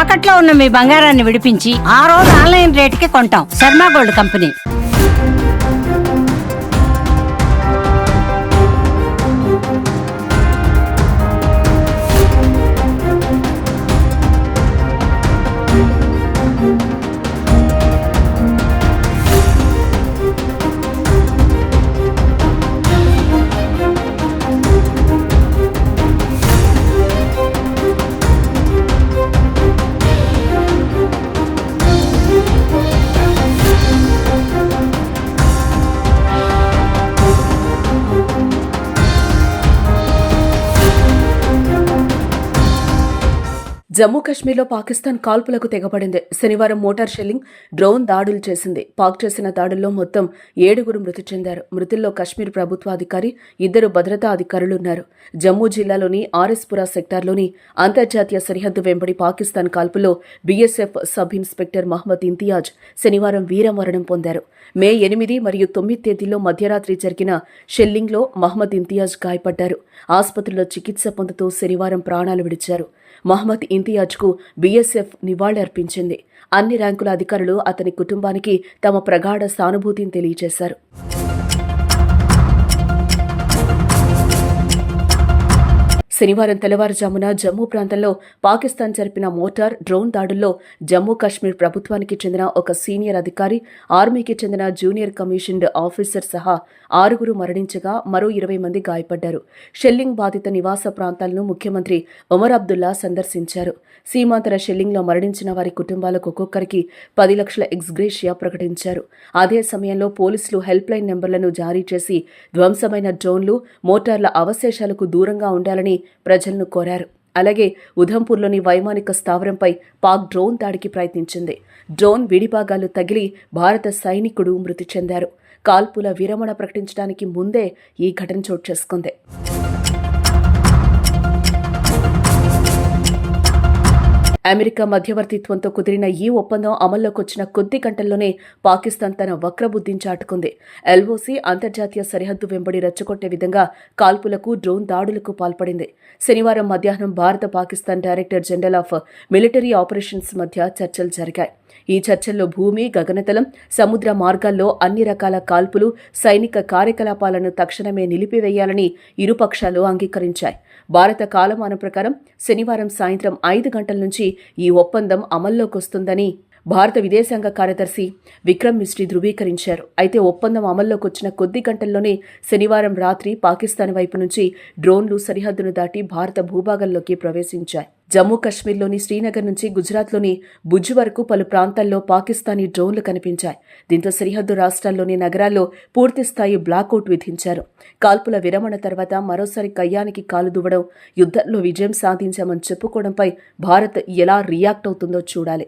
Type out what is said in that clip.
తాకట్లో ఉన్న మీ బంగారాన్ని విడిపించి ఆ రోజు ఆన్లైన్ రేటుకి కొంటాం. Sharma gold company. జమ్మూ కశ్మీర్లో పాకిస్తాన్ కాల్పులకు తెగబడింది. శనివారం మోటార్ షెల్లింగ్, డ్రోన్ దాడులు చేసింది. పాక్ చేసిన దాడుల్లో మొత్తం 7 మృతి చెందారు. మృతుల్లో కశ్మీర్ ప్రభుత్వాధికారి, 2 భద్రతా అధికారులున్నారు. జమ్మూ జిల్లాలోని ఆర్ఎస్పురా సెక్టార్లోని అంతర్జాతీయ సరిహద్దు వెంబడి పాకిస్తాన్ కాల్పుల్లో BSF sub inspector Mohammad Imtiaz శనివారం వీరమరణం పొందారు. మే 8 మరియు 9 తేదీల్లో మధ్యరాత్రి జరిగిన షెల్లింగ్లో మహ్మద్ ఇంతియాజ్ గాయపడ్డారు. ఆసుపత్రిలో చికిత్స పొందుతూ శనివారం ప్రాణాలు విడిచారు. మహ్మద్ ఇంతియాజ్కు బీఎస్ఎఫ్ నివాళులర్పించింది. అన్ని ర్యాంకుల అధికారులు అతని కుటుంబానికి తమ ప్రగాఢ సానుభూతిని తెలియజేశారు. శనివారం తెల్లవారుజామున జమ్మూ ప్రాంతంలో పాకిస్తాన్ జరిపిన మోటార్, డ్రోన్ దాడుల్లో జమ్మూ కాశ్మీర్ ప్రభుత్వానికి చెందిన ఒక సీనియర్ అధికారి, ఆర్మీకి చెందిన జూనియర్ కమిషన్డ్ ఆఫీసర్ సహా 6 మరణించగా మరో 20 మంది గాయపడ్డారు. షెల్లింగ్ బాధిత నివాస ప్రాంతాలను ముఖ్యమంత్రి ఒమర్ అబ్దుల్లా సందర్శించారు. సీమాంతర షెల్లింగ్లో మరణించిన వారి కుటుంబాలకు ఒక్కొక్కరికి 10 లక్షల ఎక్స్గ్రేషియా ప్రకటించారు. అదే సమయంలో పోలీసులు హెల్ప్ లైన్ నెంబర్లను జారీ చేసి ధ్వంసమైన డ్రోన్లు, మోటార్ల అవశేషాలకు దూరంగా ఉండాలని ప్రజలను కోరారు. అలాగే ఉధంపూర్లోని వైమానిక స్థావరంపై పాక్ డ్రోన్ దాడికి ప్రయత్నించింది. డ్రోన్ విడిభాగాలు తగిలి భారత సైనికుడు మృతి చెందారు. కాల్పుల విరమణ ప్రకటించడానికి ముందే ఈ ఘటన చోటు చేసుకుంది. అమెరికా మధ్యవర్తిత్వంతో కుదిరిన ఈ ఒప్పందం అమల్లోకొచ్చిన కొద్ది గంటల్లోనే పాకిస్తాన్ తన వక్రబుద్ధిని చాటుకుంది. ఎల్ఓసీ అంతర్జాతీయ సరిహద్దు వెంబడి రెచ్చగొట్టే విధంగా కాల్పులకు, డ్రోన్ దాడులకు పాల్పడింది. శనివారం మధ్యాహ్నం భారత Pakistan director general of military operations మధ్య చర్చలు జరిగాయి. ఈ చర్చల్లో భూమి, గగనతలం, సముద్ర మార్గాల్లో అన్ని రకాల కాల్పులు, సైనిక కార్యకలాపాలను తక్షణమే నిలిపివేయాలని ఇరుపక్షాలు అంగీకరించాయి. భారత కాలమానం ప్రకారం శనివారం సాయంత్రం 5 గంటల నుంచి ఈ ఒప్పందం అమల్లోకొస్తుందని భారత విదేశాంగ కార్యదర్శి విక్రమ్ మిస్రీ ధృవీకరించారు. అయితే ఒప్పందం అమల్లోకొచ్చిన కొద్ది గంటల్లోనే శనివారం రాత్రి పాకిస్తాన్ వైపు నుంచి డ్రోన్లు సరిహద్దును దాటి భారత భూభాగంలోకి ప్రవేశించాయి. జమ్మూ కశ్మీర్లోని శ్రీనగర్ నుంచి గుజరాత్లోని భుజ్ వరకు పలు ప్రాంతాల్లో పాకిస్తానీ డ్రోన్లు కనిపించాయి. దీంతో సరిహద్దు రాష్ట్రాల్లోని నగరాల్లో పూర్తిస్థాయి బ్లాకౌట్ విధించారు. కాల్పుల విరమణ తర్వాత మరోసారి కయ్యానికి కాలు దువ్వడం, యుద్ధంలో విజయం సాధించామని చెప్పుకోవడంపై భారత్ ఎలా రియాక్ట్ అవుతుందో చూడాలి.